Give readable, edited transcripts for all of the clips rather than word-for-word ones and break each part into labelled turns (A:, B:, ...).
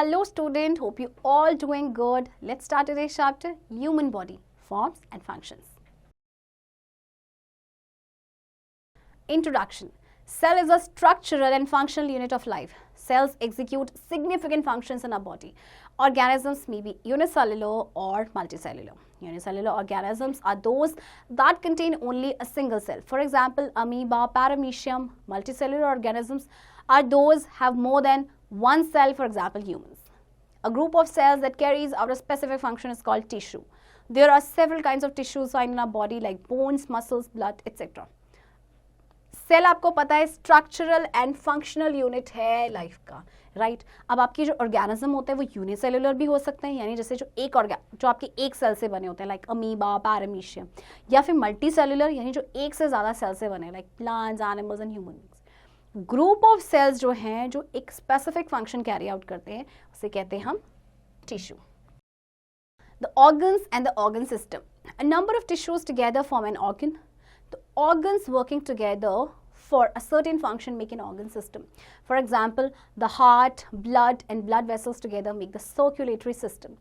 A: Hello student, hope you all doing good. Let's start today's chapter, human body, forms and functions. Introduction. Cell is a structural and functional unit of life. Cells execute significant functions in our body. Organisms may be unicellular or multicellular. Unicellular organisms are those that contain only a single cell. For example, amoeba, paramecium. Multicellular organisms are those have more than one cell, for example, humans. A group of cells that carries out a specific function is called tissue. There are several kinds of tissues found in our body like bones, muscles, blood, etc. Cell आपको पता है structural and functional unit है life का, right? अब आपके जो organism होते हैं वो यूनिसेलुलर भी हो सकते हैं, यानी जैसे जो आपके एक सेल से बने होते हैं लाइक अमीबा, पैरामीशियम, या फिर मल्टी सेलुलर यानी जो एक से ज़्यादा सेल से बने like plants, animals and humans. Group of cells जो हैं जो एक स्पेसिफिक फंक्शन कैरी आउट करते हैं उसे कहते हैं हम tissue. The organs and the organ system, a number of tissues together form an organ. The organs working together for a certain function make an organ system. For example, the heart, blood and blood vessels together make the circulatory system.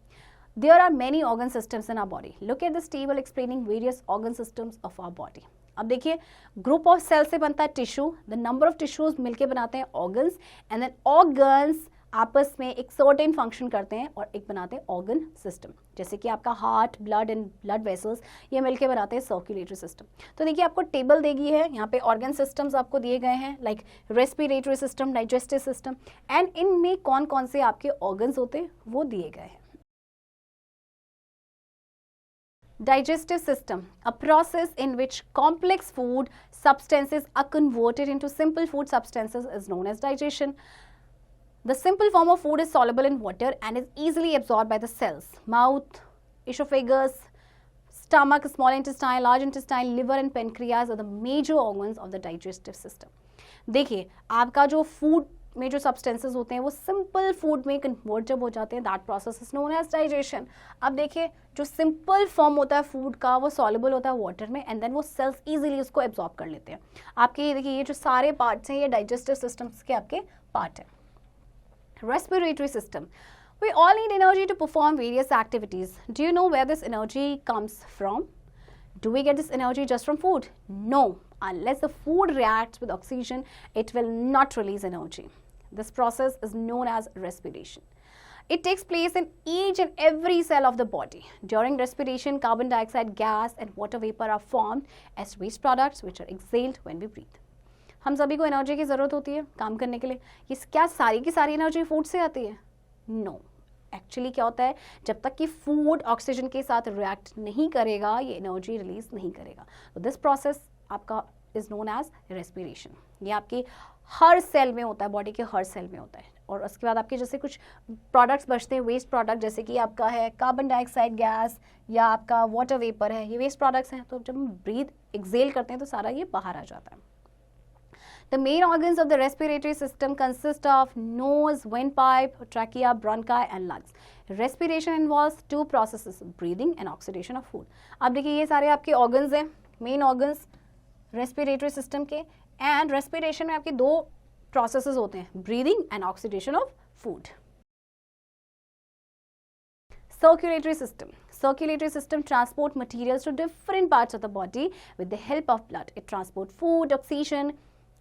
A: There are many organ systems in our body. Look at this table explaining various organ systems of our body. अब देखिए, group of cell से बनता है tissue, the number of tissues मिलके बनाते हैं organs, and then organs आपस में एक सर्टेन फंक्शन करते हैं और एक बनाते हैं ऑर्गन सिस्टम, जैसे कि आपका heart, blood and blood vessels, ये मिलके बनाते हैं सर्कुलेटरी सिस्टम। तो देखिए आपको टेबल देगी है, यहाँ पे ऑर्गन सिस्टम्स आपको दिए गए हैं like respiratory system, digestive system, and इनमें कौन कौन से आपके ऑर्गन्स होते हैं वो दिए गए हैं। Digestive system, a process in which complex food substances are converted into simple food substances is known as digestion. The simple form of food is soluble in water and is easily absorbed by the cells. Mouth, esophagus, stomach, small intestine, large intestine, liver and pancreas are the major organs of the digestive system. देखिए आपका जो food में जो substances होते हैं वो simple food में convert जब हो जाते हैं, that process is known as digestion. अब देखिए जो सिंपल फॉर्म होता है फूड का वो सॉल्युबल होता है वाटर में, एंड देन वो सेल्स इजीली उसको एब्जॉर्ब कर लेते हैं। आपके देखिए ये जो सारे पार्ट्स हैं ये डाइजेस्टिव सिस्टम्स के आपके पार्ट हैं। Respiratory system. We all need energy to perform various activities. Do you know where this energy comes from? Do we get this energy just from food? No. Unless the food reacts with oxygen, it will not release energy. This process is known as respiration. It takes place in each and every cell of the body. During respiration, carbon dioxide gas and water vapor are formed as waste products which are exhaled when we breathe. हम सभी को energy की ज़रूरत होती है काम करने के लिए। ये क्या सारी की सारी एनर्जी फूड से आती है? नो। एक्चुअली क्या होता है, जब तक कि फूड ऑक्सीजन के साथ रिएक्ट नहीं करेगा ये एनर्जी रिलीज नहीं करेगा। तो दिस प्रोसेस आपका इज नोन एज रेस्पिरेशन। ये आपके हर सेल में होता है, बॉडी के हर सेल में होता है। और उसके बाद आपके जैसे कुछ प्रोडक्ट्स बचते हैं, वेस्ट प्रोडक्ट, जैसे कि आपका है कार्बन डाइऑक्साइड गैस या आपका वाटर वेपर है, ये वेस्ट प्रोडक्ट्स हैं। तो जब हम ब्रीथ एक्सेल करते हैं तो सारा ये बाहर आ जाता है। The main organs of the respiratory system consist of nose, windpipe, trachea, bronchi and lungs. Respiration involves two processes, breathing and oxidation of food. अब देखिए ये सारे आपके organs हैं, main organs respiratory system के, and respiration में आपके दो processes होते हैं, breathing and oxidation of food. Circulatory system. Circulatory system transport materials to different parts of the body with the help of blood. It transports food, oxygen,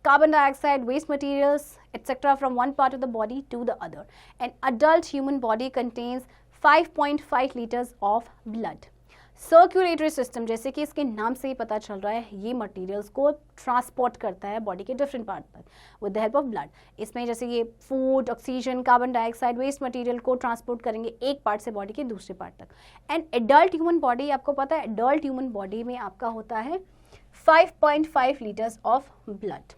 A: carbon dioxide, waste materials, etc. from one part of the body to the other. An adult human body contains 5.5 liters of blood. Circulatory system, जैसे कि इसके नाम से ही पता चल रहा है, ये मटेरियल्स को ट्रांसपोर्ट करता है बॉडी के डिफरेंट पार्ट तक with the help of blood. इसमें जैसे ये food, oxygen, carbon dioxide, waste material को ट्रांसपोर्ट करेंगे एक पार्ट से बॉडी के दूसरे पार्ट तक। एंड एडल्ट ह्यूमन बॉडी, आपको पता है एडल्ट ह्यूमन बॉडी में आपका होता है 5.5 litres of blood.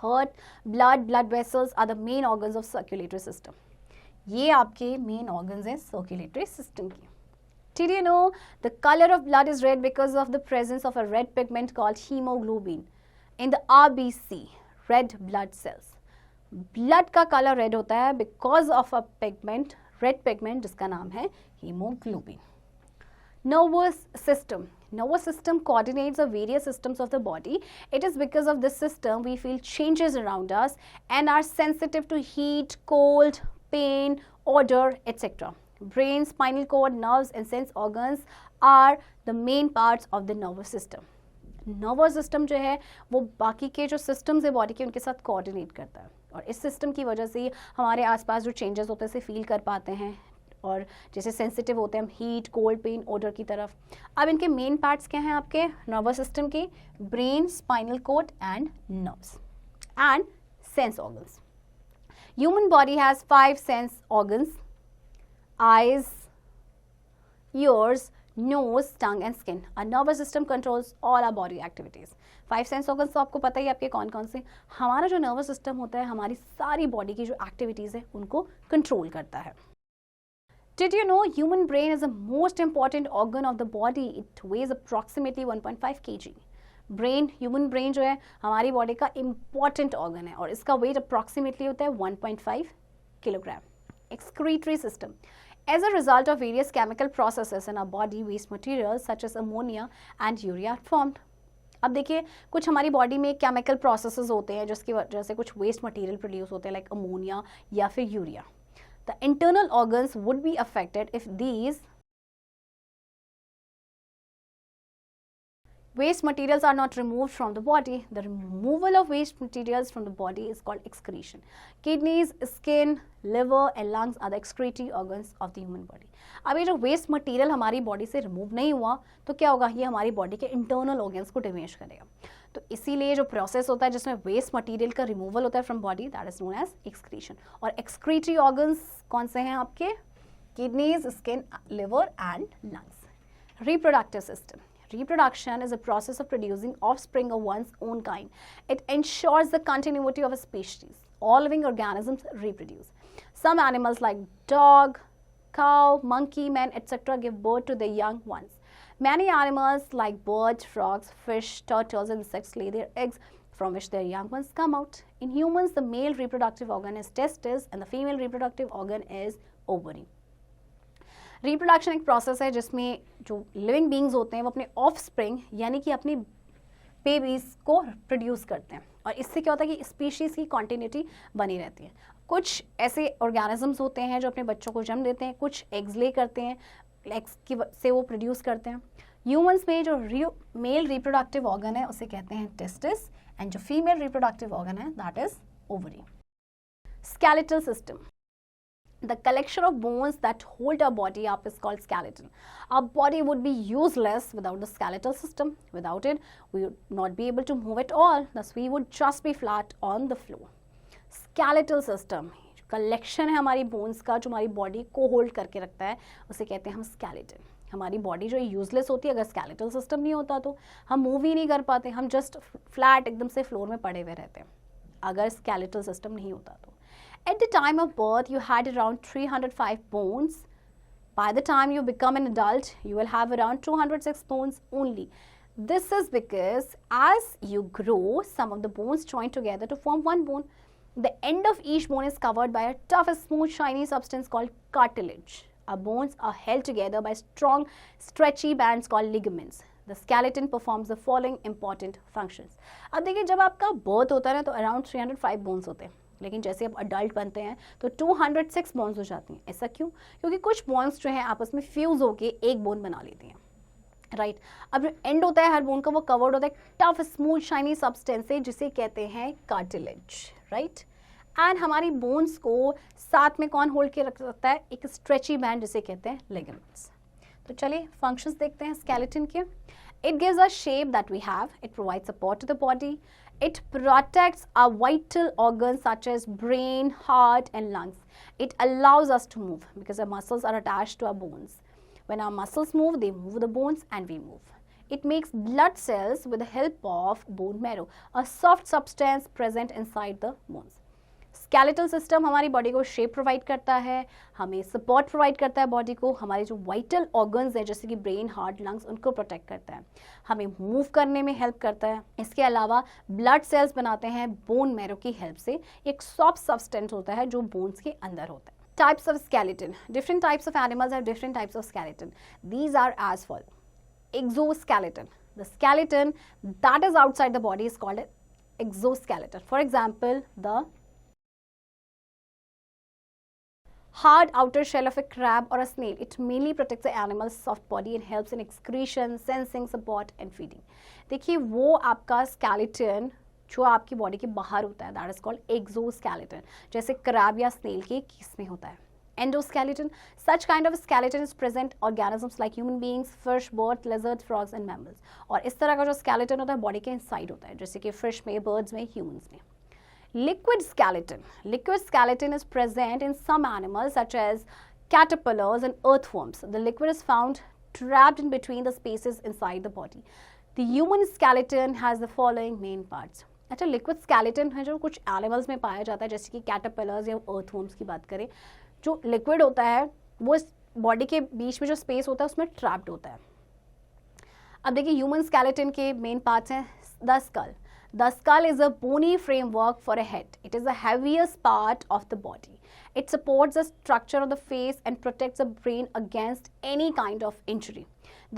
A: Heart, blood vessels are the main organs of circulatory system. ये आपके main organs हैं circulatory system की। Did you know the color of blood is red because of the presence of a red pigment called hemoglobin in the RBC, red blood cells. Blood का color red होता है because of a pigment, red pigment जिसका नाम है hemoglobin. Nervous system. Nervous system coordinates the various systems of the body. It is because of this system we feel changes around us and are sensitive to heat, cold, pain, odor, etc. Brain, spinal cord, nerves and sense organs are the main parts of the nervous system. Nervous system जो है वो बाकी के जो systems है body के उनके साथ कोऑर्डिनेट करता है और इस सिस्टम की वजह से हमारे आसपास जो चेंजेस होते हैं उसे फील कर पाते हैं और जैसे सेंसिटिव होते हैं हम हीट, कोल्ड, पेन, ओडर की तरफ. अब इनके मेन पार्ट्स क्या हैं आपके नर्वस सिस्टम के? Brain, spinal cord and nerves and sense organs. Human body has 5 sense organs: eyes, ears, nose, tongue and skin. Our nervous system controls all our body activities. 5 sense organs तो आपको पता ही आपके कौन कौन से. हमारा जो नर्वस सिस्टम होता है हमारी सारी बॉडी की जो एक्टिविटीज़ है उनको कंट्रोल करता है. Did you know human brain is the most important organ of the body? It weighs approximately 1.5 kg. Brain, human brain जो है हमारी बॉडी का इम्पॉर्टेंट ऑर्गन है और इसका वेट अप्रॉक्सीमेटली होता है 1.5 kilogram. Excretory system. As a result of various chemical processes in our body, waste materials such as ammonia and urea are formed. अब देखिए कुछ हमारी बॉडी में केमिकल प्रोसेसेस होते हैं जिसकी वजह से कुछ वेस्ट मटेरियल प्रोड्यूस होते हैं लाइक अमोनिया या फिर urea. The internal organs would be affected if these waste materials are not removed from the body. The removal of waste materials from the body is called excretion. Kidneys, skin, liver and lungs are the excretory organs of the human body. अब ये जो waste material हमारी body से remove नहीं हुआ तो क्या होगा, ये हमारी बॉडी के इंटरनल ऑर्गन्स को डैमेज करेगा. तो इसीलिए जो प्रोसेस होता है जिसमें वेस्ट मटेरियल का रिमूवल होता है from body, that is known as excretion. और एक्सक्रीटरी ऑर्गन्स कौन से हैं आपके? Kidneys, skin, liver and lungs. Reproductive system. Reproduction is a process of producing offspring of one's own kind. It ensures the continuity of a species. All living organisms reproduce. Some animals like dog, cow, monkey, man, etc. give birth to their young ones. Many animals like birds, frogs, fish, turtles, and insects lay their eggs from which their young ones come out. In humans, the male reproductive organ is testis and the female reproductive organ is ovary. Reproduction एक process है जिसमें जो living beings होते हैं वो अपने of spring यानी कि अपनी बेबीज़ को प्रोड्यूस करते हैं और इससे क्या होता है कि स्पीशीज़ की कॉन्टिन्यूटी बनी रहती है. कुछ ऐसे ऑर्गेनिजम्स होते हैं जो अपने बच्चों को जन्म देते हैं, कुछ एग्स ले करते हैं, एग्स की से वो प्रोड्यूस करते हैं. ह्यूमंस में जो मेल रिप्रोडक्टिव ऑर्गन है उसे कहते हैं टेस्टिस एंड जो फीमेल रिप्रोडक्टिव ऑर्गन है that is ovary. Skeletal system. The collection of bones that hold our body up is called skeleton. Our body would be useless without the skeletal system. Without it, we would not be able to move at all. Thus, we would just be flat on the floor. Skeletal system, collection है हमारी bones का जो हमारी body को hold करके रखता है, उसे कहते हैं हम skeleton. हमारी बॉडी जो यूजलेस होती है अगर स्केलेटल सिस्टम नहीं होता तो हम मूव ही नहीं कर पाते, हम जस्ट फ्लैट एकदम से फ्लोर में पड़े हुए रहते हैं अगर स्केलेटल सिस्टम नहीं होता तो. At the time of birth, you had around 305 bones. By the time you become an adult, you will have around 206 bones only. This is because as you grow, some of the bones join together to form one bone. The end of each bone is covered by a tough, smooth, shiny substance called cartilage. Our bones are held together by strong, stretchy bands called ligaments. The skeleton performs the following important functions. अब देखिए जब आपका birth होता है ना तो around 305 bones होते हैं, लेकिन जैसे आप अडल्ट बनते हैं तो 206 बोन्स हो जाती हैं. ऐसा क्यों? क्योंकि कुछ बोन्स जो हैं आपस में फ्यूज होके एक बोन बना लेती हैं. राइट. अब जो एंड होता है हर बोन का वो कवर्ड होता है टफ, स्मूथ, शाइनी सब्सटेंस से जिसे कहते हैं कार्टिलेज. राइट. एंड हमारी बोन्स को साथ में कौन होल्ड के रख सकता है? एक स्ट्रेची बैंड जिसे कहते हैं लिगामेंट्स. तो चलिए फंक्शंस देखते हैं स्केलेटन के. It gives a shape that we have. It provides support to the body. It protects our vital organs such as brain, heart and lungs. It allows us to move because our muscles are attached to our bones. When our muscles move, they move the bones and we move. It makes blood cells with the help of bone marrow, a soft substance present inside the bones. Skeletal system हमारी body को shape provide करता है, हमें support provide करता है body को, हमारे जो वाइटल ऑर्गन्स हैं जैसे कि ब्रेन, हार्ट, लंग्स उनको प्रोटेक्ट करता है, हमें मूव करने में हेल्प करता है. इसके अलावा ब्लड सेल्स बनाते हैं बोन मैरो की हेल्प से. एक सॉफ्ट सब्सटेंस होता है जो बोन्स के अंदर होता है. Types of skeleton. Different types of animals have different types of skeleton. These are as follow. Exoskeleton. The skeleton that is outside the body is called exoskeleton. For example the hard outer shell of a crab or a snail. It mainly protects the animal's soft body and helps in excretion, sensing, support and feeding. देखिए वो आपका skeleton जो आपकी body के बाहर होता है, that is called exoskeleton, जैसे क्रैब या स्नेल के केस में होता है. Endoskeleton, such kind of a skeleton is present organisms like human beings, fish, birds, lizards, frogs and mammals. और इस तरह का जो skeleton होता है बॉडी के इनसाइड होता है, जैसे कि फिश में, birds में, humans में. Liquid skeleton. Liquid skeleton is present in some animals such as caterpillars and earthworms. The liquid is found trapped in between the spaces inside the body. The human skeleton has the following main parts. अच्छा, liquid skeleton है जो कुछ animals में पाया जाता है, जैसे कि कैटरपिलर्स या अर्थवर्म्स की बात करें. जो लिक्विड होता है वो इस बॉडी के बीच में जो स्पेस होता है उसमें ट्रैप्ड होता है. अब देखिए ह्यूमन स्केलेटन के मेन पार्ट्स हैं. The skull. The skull is a bony framework for a head. It is the heaviest part of the body. It supports the structure of the face and protects the brain against any kind of injury.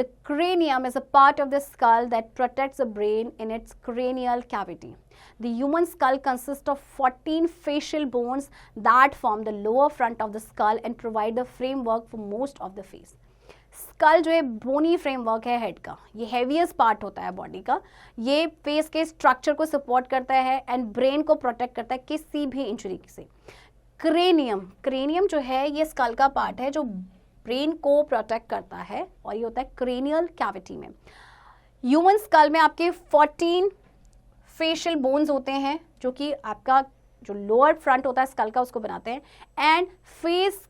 A: The cranium is a part of the skull that protects the brain in its cranial cavity. The human skull consists of 14 facial bones that form the lower front of the skull and provide the framework for most of the face. Skull जो है बोनी framework है head का, ये heaviest part होता है body का. ये face के स्ट्रक्चर को सपोर्ट करता है एंड ब्रेन को प्रोटेक्ट करता है किसी भी इंजरी से. क्रेनियम. क्रेनियम जो है ये स्कल का पार्ट है जो ब्रेन को प्रोटेक्ट करता है और ये होता है क्रेनियल कैविटी में. ह्यूमन स्कल में आपके 14 फेशियल बोन्स होते हैं जो कि आपका जो लोअर फ्रंट होता है स्कल का उसको बनाते हैं एंड फेस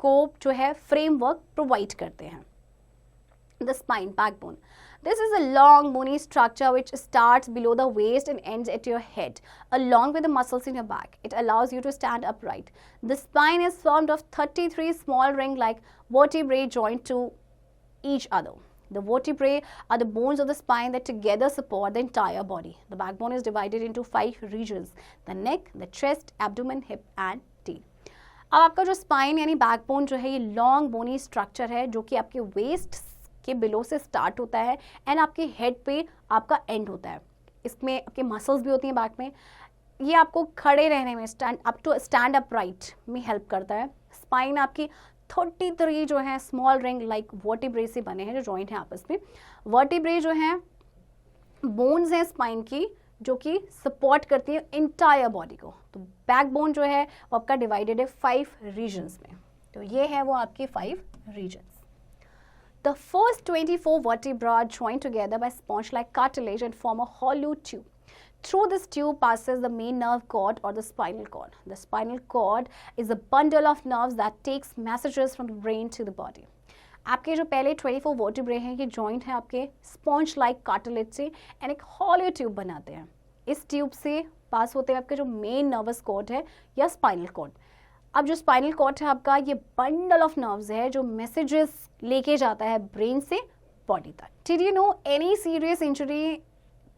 A: को जो है फ्रेमवर्क प्रोवाइड करते हैं. The spine, backbone. This is a long bony structure which starts below the waist and ends at your head, along with the muscles in your back. It allows you to stand upright. The spine is formed of 33 small ring-like vertebrae joined to each other. The vertebrae are the bones of the spine that together support the entire body. The backbone is divided into 5 regions: the neck, the chest, abdomen, hip and tail. अब आपका जो spine यानी backbone जो है ये long bony structure है जो कि आपके वेस्ट के बिलो से स्टार्ट होता है एंड आपके हेड पे आपका एंड होता है. इसमें आपके मसल्स भी होती हैं बैक में. ये आपको खड़े रहने में स्टैंड अपराइट में हेल्प करता है. स्पाइन आपकी 33 जो है स्मॉल रिंग लाइक वर्टिब्रे से बने हैं जो जॉइंट हैं आपस में. वर्टिब्रे जो हैं बोन्स हैं स्पाइन की जो कि सपोर्ट करती है इंटायर बॉडी को. तो बैकबोन जो है वो आपका डिवाइडेड है 5 रीजन्स में. तो ये है वो आपके 5 regions. The first 24 vertebrae join together by sponge-like cartilage and form a hollow tube. Through this tube passes the main nerve cord or the spinal cord. The spinal cord is a bundle of nerves that takes messages from the brain to the body. आपके जो पहले 24 vertebrae हैं ये joint है आपके sponge like cartilage से and एक hollow tube बनाते हैं. इस ट्यूब से पास होते हैं आपके जो मेन नर्वस कॉर्ड है या स्पाइनल कॉर्ड. अब जो स्पाइनल कॉर्ड है आपका ये बंडल ऑफ नर्व्स है जो मैसेजेस लेके जाता है ब्रेन से बॉडी तक. Did you know any serious injury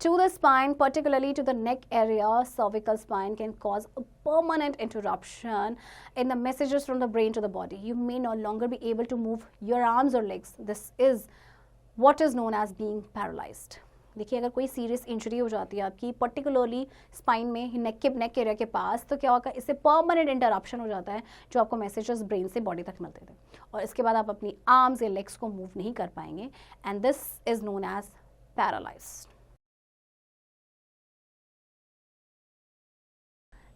A: to the spine, particularly to the neck area, cervical spine can cause a permanent interruption in the messages from the brain to the body. You may no longer be able to move your arms or legs. This is what is known as being paralyzed. देखिए अगर कोई serious injury हो जाती है आपकी particularly spine में neck area के पास तो क्या होगा, इससे परमानेंट इंटरप्शन हो जाता है जो आपको मैसेजेस ब्रेन से बॉडी तक मिलते थे और इसके बाद आप अपनी आर्म्स या लेग्स को मूव नहीं कर पाएंगे and this is known as paralysed.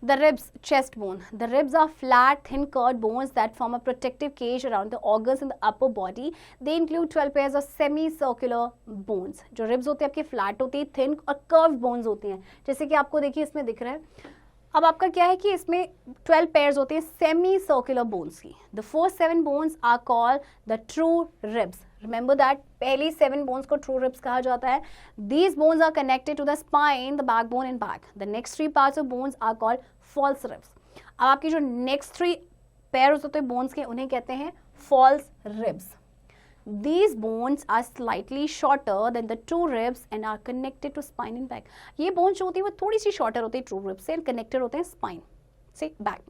A: The ribs, chest bone. The ribs are flat, thin curved bones that form a protective cage around the organs in the upper body. They include 12 pairs of semicircular bones. जो ribs होते हैं आपके flat होती है, thin और curved bones होती हैं. जैसे कि आपको देखिए इसमें दिख रहा है. अब आपका क्या है कि इसमें 12 pairs होते हैं semicircular bones की. The first 7 bones are called the true ribs. Remember that पहली 7 bones को true ribs कहा जाता है. These bones are connected to the spine, the backbone and back. The next 3 parts of bones are called false ribs. अब आपकी जो next 3 pairs होते हैं bones के उन्हें कहते हैं false ribs. These bones are slightly shorter than the true ribs and are connected to spine and back. ये bones जो होती है वो थोड़ी सी shorter होती है true ribs से and connected होते हैं spine से back.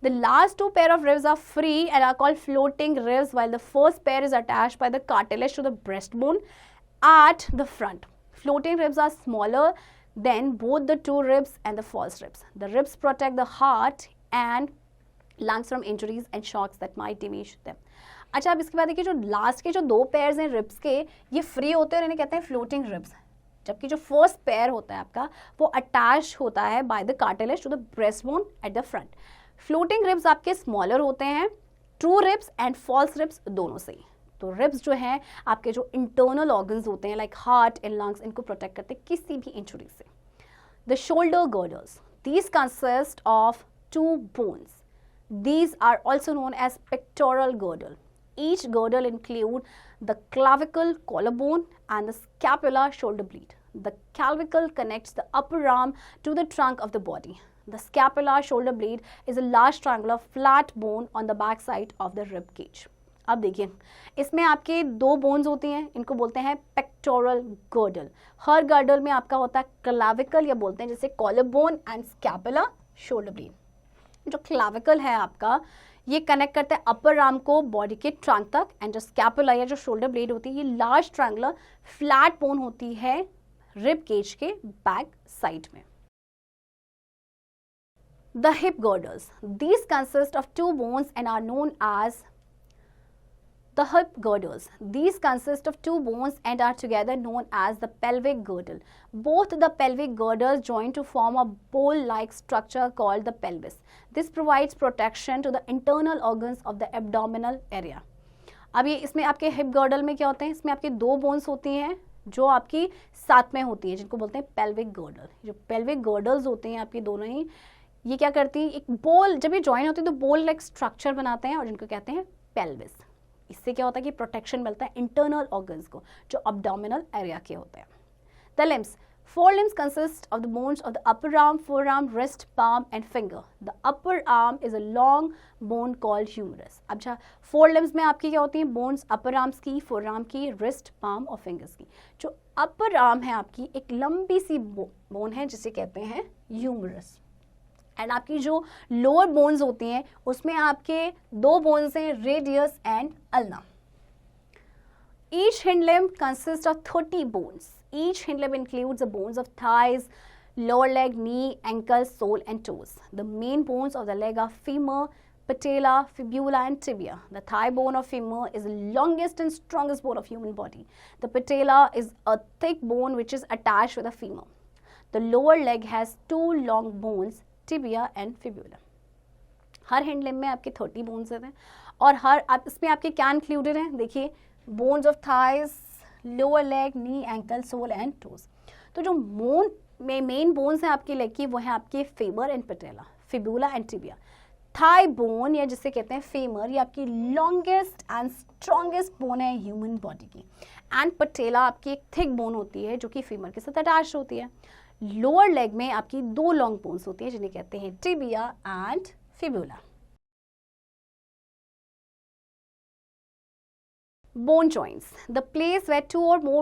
A: The last 2 pair of ribs are free and are called floating ribs, while the first pair is attached by the cartilage to the breastbone at the front. Floating ribs are smaller than both the true ribs and the false ribs. The ribs protect the heart and lungs from injuries and shocks that might damage them. अच्छा, अब इसके बाद देखिए जो last के जो 2 pairs हैं ribs के, ये फ्री होते हैं और इन्हें कहते हैं फ्लोटिंग रिब्स, जबकि जो फर्स्ट पेयर होता है आपका वो अटैच होता है by the cartilage to the breast bone at the front. Floating ribs आपके स्मॉलर होते हैं, true ribs and false ribs दोनों से ही. तो रिब्स जो हैं आपके जो इंटरनल ऑर्गन्स होते हैं लाइक हार्ट एंड लंग्स, इनको प्रोटेक्ट करते हैं किसी भी इंजुरी से. The shoulder girders, these consist of 2 bones. These are also known as pectoral girdle. Each girdle include the clavicle collarbone and the scapula shoulder blade. The clavicle connects the upper arm to the trunk of the body. The scapula shoulder blade is a large triangular flat bone on the back side of the rib cage. अब देखिए इसमें आपके 2 bones होती हैं, इनको बोलते हैं pectoral girdle. हर girdle में आपका होता है क्लाविकल या बोलते हैं जैसे collarbone and scapula shoulder blade. जो क्लाविकल है आपका ये कनेक्ट करता है अपर आर्म को बॉडी के ट्रंक तक, एंड जो स्कैपुला या जो शोल्डर ब्लेड होती है ये लार्ज ट्रायंगुलर फ्लैट बोन होती है रिब केज के बैक साइड में. The hip girdles, these consist of 2 bones and are known as the hip girdles. These consist of 2 bones and are together known as the pelvic girdle. Both the pelvic girdles join to form a bowl-like structure called the pelvis. This provides protection to the internal organs of the abdominal area. अब ये इसमें आपके hip girdle में क्या होते हैं, इसमें आपके 2 बोन्स होती हैं जो आपकी साथ में होती है, जिनको बोलते हैं पेल्विक गर्डल. जो पेल्विक गर्डल्स होते हैं आपकी दोनों ही, ये क्या करती हैं, एक बोल जब ये ज्वाइन होती है तो बोल लाइक स्ट्रक्चर बनाते हैं और जिनको कहते हैं पेल्विस. इससे क्या होता है कि प्रोटेक्शन मिलता है इंटरनल ऑर्गन्स को जो अब्डोमिनल एरिया के होते हैं. The limbs, 4 limbs consist of the bones of the upper arm, forearm, wrist, palm and finger. The upper arm is a long bone called humerus. अच्छा, 4 limbs में आपकी क्या होती हैं बोन्स, अपर आर्म्स की, फोरआर्म की, रिस्ट, पाम और fingers की. जो अपर आर्म है आपकी एक लंबी सी बोन है जिसे कहते हैं ह्यूमरस. एंड आपकी जो लोअर बोन्स होती हैं उसमें आपके 2 बोन्स हैं, radius and ulna. Each hind limb consists of 30 bones. Each hind limb includes the bones of thighs, lower leg, knee, ankle, sole and toes. The main bones of the leg are femur, patella, fibula and tibia. The thigh bone of femur is the longest and strongest bone of human body. The patella is a thick bone which is attached with the femur. The lower leg has 2 long bones, tibia and fibula. Her hind limb में आपके 30 bones हैं और हर इसमें आपके क्या included हैं, देखिए bones of thighs, lower leg, knee, ankle, sole and toes. तो जो मेन बोन्स हैं आपके लेग की वो है आपके femur and patella, fibula and tibia. Thigh bone या जिसे कहते हैं फेमर, ये आपकी लॉन्गेस्ट एंड स्ट्रॉन्गेस्ट बोन है ह्यूमन बॉडी की. एंड पटेला आपकी एक थिक बोन होती है जो कि फीमर के साथ अटैच होती है. लोअर लेग में आपकी 2 लॉन्ग बोन्स होती है जिन्हें कहते हैं tibia and fibula. Bone joints, the place where 2 or more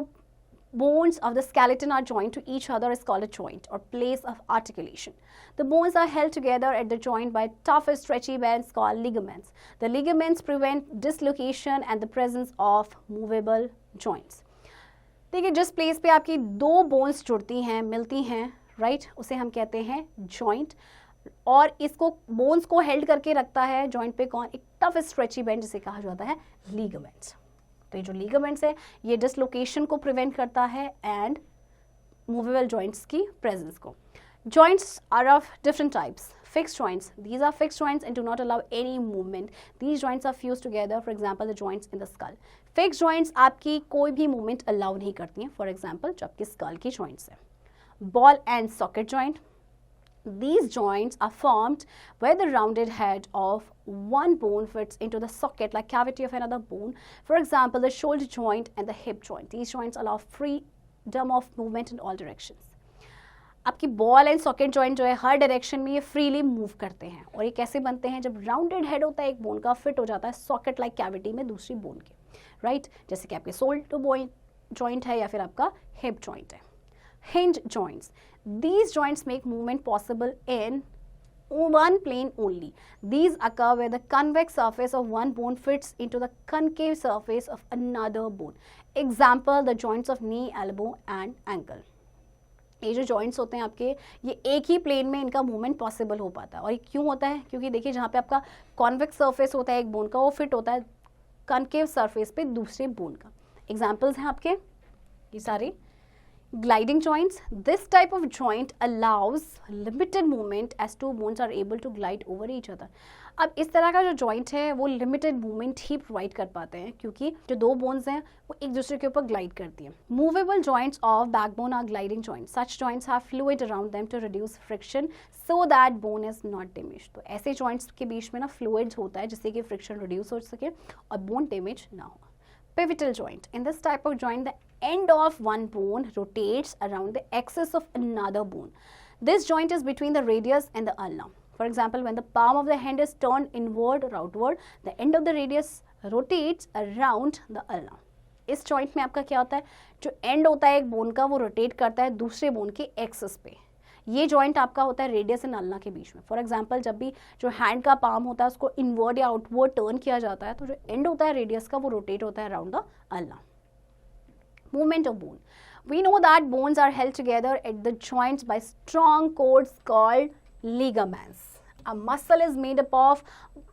A: bones of the skeleton are joined to each other is called a joint or place of articulation. The bones are held together at the joint by tough stretchy bands called ligaments. The ligaments prevent dislocation and the presence of movable joints. देखिए जिस place पे आपकी 2 bones जुड़ती हैं, मिलती हैं, right, उसे हम कहते हैं जॉइंट. और इसको बोन्स को हेल्ड करके रखता है जॉइंट पे कौन, एक टफ स्ट्रेची बैंड जिसे कहा जाता है लिगामेंट्स. तो ये जो लिगामेंट्स है ये डिसलोकेशन को प्रिवेंट करता है एंड मूवेबल जॉइंट्स की प्रेजेंस को. Joints are of different types. Fixed joints, these are fixed joints and do not allow any movement. These joints are fused together, for example the joints in the skull. Fixed joints आपकी कोई भी movement allow नहीं करती हैं, for example जो आपकी skull की joints है. Ball and socket joint, these joints are formed where the rounded head of one bone fits into the socket like cavity of another bone. For example, the shoulder joint and the hip joint. These joints allow freedom of movement in all directions. आपकी ball and socket joint जो है हर direction में ये freely move करते हैं. और ये कैसे बनते हैं, जब राउंडेड हेड होता है एक बोन का, फिट हो जाता है सॉकेट लाइक कैविटी में दूसरी बोन के, राइट, जैसे कि आपके शोल्डर जॉइंट है या फिर आपका हिप जॉइंट है. Hinge joints, these joints make movement possible in one plane only. These occur where the convex surface of one bone fits into the concave surface of another bone. Example, the joints of knee, elbow and ankle. ये जो joints होते हैं आपके, ये एक ही plane में इनका movement possible हो पाता है। और ये क्यों होता है? क्योंकि देखिए जहाँ पे आपका कॉन्वेक्स सरफेस होता है एक बोन का, वो फिट होता है कनकेव सरफेस पे दूसरे बोन का। एग्जाम्पल्स हैं आपके ये सारे। Gliding joints. This type of joint allows limited movement as two bones are able to glide over each other. अब इस तरह का जो जॉइंट है वो लिमिटेड मूवमेंट ही प्रोवाइड कर पाते हैं क्योंकि जो दो बोन्स हैं वो एक दूसरे के ऊपर ग्लाइड करती हैं। Movable joints of backbone are gliding joints. Such joints have fluid around them to reduce friction so that bone is not damage. तो ऐसे जॉइंट्स के बीच में ना फ्लूइड्स होता है जिससे कि फ्रिक्शन रिड्यूस हो सके और बोन डैमेज ना हो। Pivotal joint. In this type of joint, the end of one bone rotates around the axis of another bone. This joint is between the radius and the ulna. For example, when the palm of the hand is turned inward or outward, the end of the radius rotates around the ulna. इस joint में आपका क्या होता है? जो end होता है एक bone का वो rotate करता है दूसरे bone के axis पे। ये जॉइंट आपका होता है रेडियस एंड अल्ना के बीच में। फॉर एग्जांपल जब भी जो हैंड का पाम होता है उसको इनवर्ड या आउटवर्ड टर्न किया जाता है तो जो एंड होता है रेडियस का वो रोटेट होता है around the ulna. Movement of bone. We know that bones are held together at the joints by strong cords called ligaments. A muscle is made up of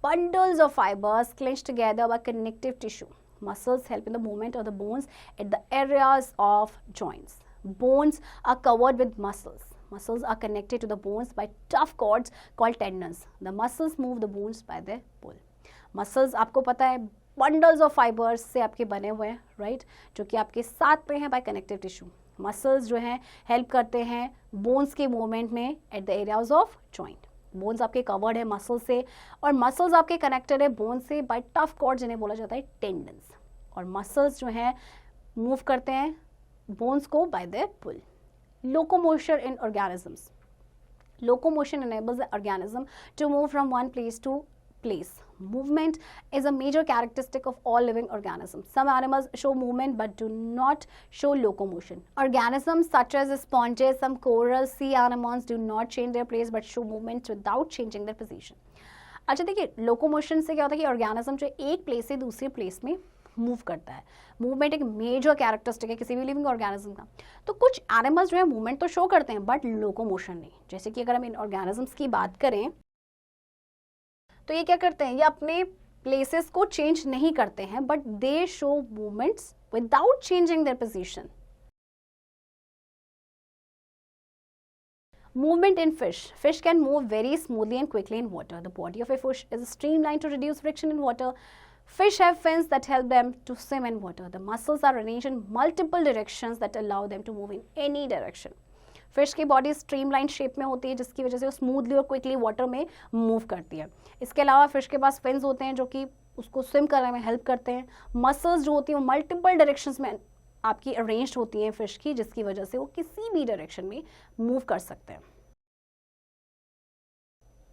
A: bundles of fibers clenched together by connective tissue. Muscles help in the movement of the bones at the areas of joints. Bones are covered with muscles. Muscles are connected to the bones by tough cords called tendons. The muscles move the bones by their pull. Muscles आपको पता है bundles of fibers से आपके बने हुए हैं, right? जो कि आपके साथ में हैं by connective tissue. Muscles जो हैं हेल्प करते हैं बोन्स के मूवमेंट में at the areas of joint. Bones आपके कवर्ड है मसल से और मसल्स आपके कनेक्टेड है बोन से बाय टफ कॉर्ड जिन्हें बोला जाता है टेंडन्स. और मसल्स जो हैं मूव करते हैं बोन्स को by the pull. Locomotion in organisms. Locomotion enables the organism to move from one place to place. Movement is a major characteristic of all living organisms. Some animals show movement but do not show locomotion. Organisms such as sponges, some coral, sea anemones do not change their place but show movement without changing their position. अच्छा देखिए locomotion से क्या होता है कि organism जो एक place से दूसरे प्लेस में मूव करता है. मूवमेंट एक मेजर कैरेक्टरिस्टिक है किसी भी लिविंग ऑर्गेनिज्म का. तो कुछ एनिमल्स जो है मूवमेंट तो शो करते हैं बट लोकोमोशन नहीं. जैसे कि अगर हम इन ऑर्गेनिजम्स की बात करें तो ये क्या करते हैं, ये अपने प्लेसेस को चेंज नहीं करते हैं but they show movements without changing their position. Movement in fish. Fish can move very smoothly and quickly in water. The body of a fish is streamlined to reduce friction in water. Fish have fins that help them to swim in water. The muscles are arranged in multiple directions that allow them to move in any direction. Fish की body streamline shape में होती है जिसकी वजह से वो smoothly और quickly water में मूव करती है. इसके अलावा फिश के पास फिन्स होते हैं जो कि उसको स्विम करने में हेल्प करते हैं. मसल्स जो होती हैं वो मल्टीपल डायरेक्शंस में आपकी अरेंज्ड होती हैं फिश की जिसकी वजह से वो किसी भी डायरेक्शन में मूव कर सकते हैं.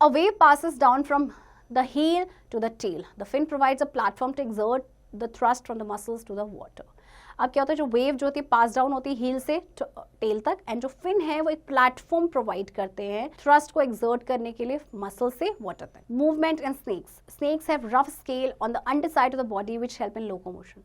A: A wave passes down from the heel to the tail. The fin provides a platform to exert the thrust from the muscles to the water. अब क्या होता है जो वेव जो होती है पास डाउन होती है हील से टेल तक एंड जो फिन है वो एक प्लेटफॉर्म प्रोवाइड करते हैं थ्रस्ट को एक्सर्ट करने के लिए मसल से वाटर तक. Movement in snakes. Snakes have rough scale on the underside of the body which help in locomotion.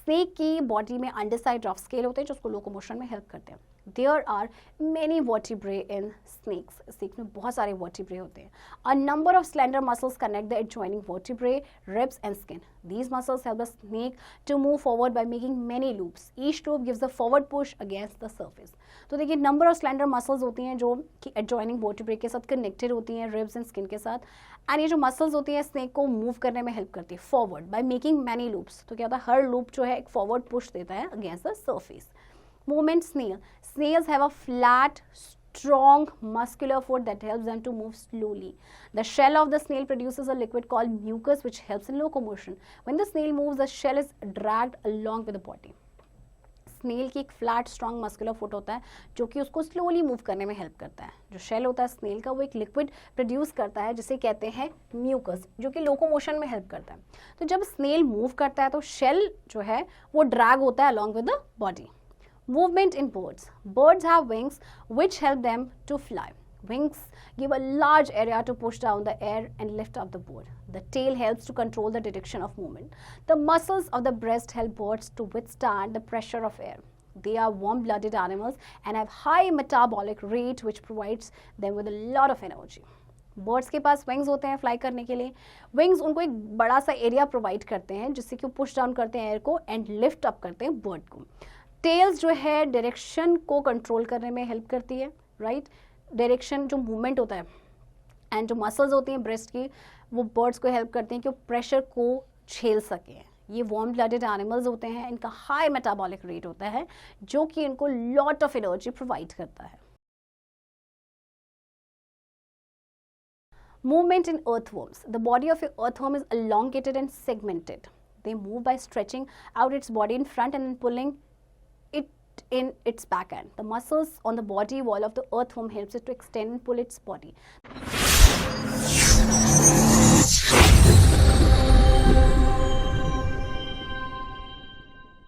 A: Snake की बॉडी में अंडरसाइड रफ स्केल होते हैं जो उसको लोकोमोशन में हेल्प करते हैं. There are many vertebrae in snakes. Snakes में बहुत सारे vertebrae होते हैं. A number of slender muscles connect the adjoining vertebrae, ribs and skin. These muscles help the snake to move forward by making many loops. Each loop gives the forward push against the surface. तो देखिए number of slender muscles होती हैं जो कि adjoining vertebrae के साथ connected होती हैं ribs and skin के साथ. एंड ये जो मसल्स होती हैं स्नेक को मूव करने में हेल्प करती है forward by making many loops. तो क्या होता है हर लूप जो है एक फॉरवर्ड पुश देता है against the surface. Movement snail. Snails have a flat, strong, muscular foot that helps them to move slowly. The shell of the snail produces a liquid called mucus which helps in locomotion. When the snail moves, the shell is dragged along with the body. Snail की एक flat strong muscular foot होता है जो कि उसको slowly move करने में help करता है. जो शेल होता है स्नेल का वो एक लिक्विड प्रोड्यूस करता है जिसे कहते हैं म्यूकस जो कि लोकोमोशन में हेल्प करता है. तो जब स्नेल मूव करता है तो शेल जो है वो ड्रैग होता है along with the body. Movement in birds. Birds have wings which help them to fly. Wings give a large area to push down the air and lift up the bird. The tail helps to control the direction of movement. The muscles of the breast help birds to withstand the pressure of air. They are warm-blooded animals and have high metabolic rate which provides them with a lot of energy. Birds के पास wings होते हैं fly करने के लिए. Wings उनको एक बड़ा सा एरिया प्रोवाइड करते हैं जिससे कि वो पुश डाउन करते हैं एयर को एंड लिफ्ट अप करते हैं बर्ड को. टेल्स जो है डायरेक्शन को कंट्रोल करने में हेल्प करती है, राइट. डायरेक्शन जो मूवमेंट होता है एंड जो मसल्स होती हैं ब्रेस्ट की वो बर्ड्स को हेल्प करती हैं कि वो प्रेशर को झेल सकें. ये वार्म ब्लडेड एनिमल्स होते हैं, इनका हाई मेटाबॉलिक रेट होता है जो कि इनको लॉट ऑफ एनर्जी प्रोवाइड करता है. Movement in earthworms. The body of an earthworm is elongated and segmented. They move by stretching out its body in front and then pulling it in its back end. The muscles on the body wall of the earthworm helps it to extend and pull its body.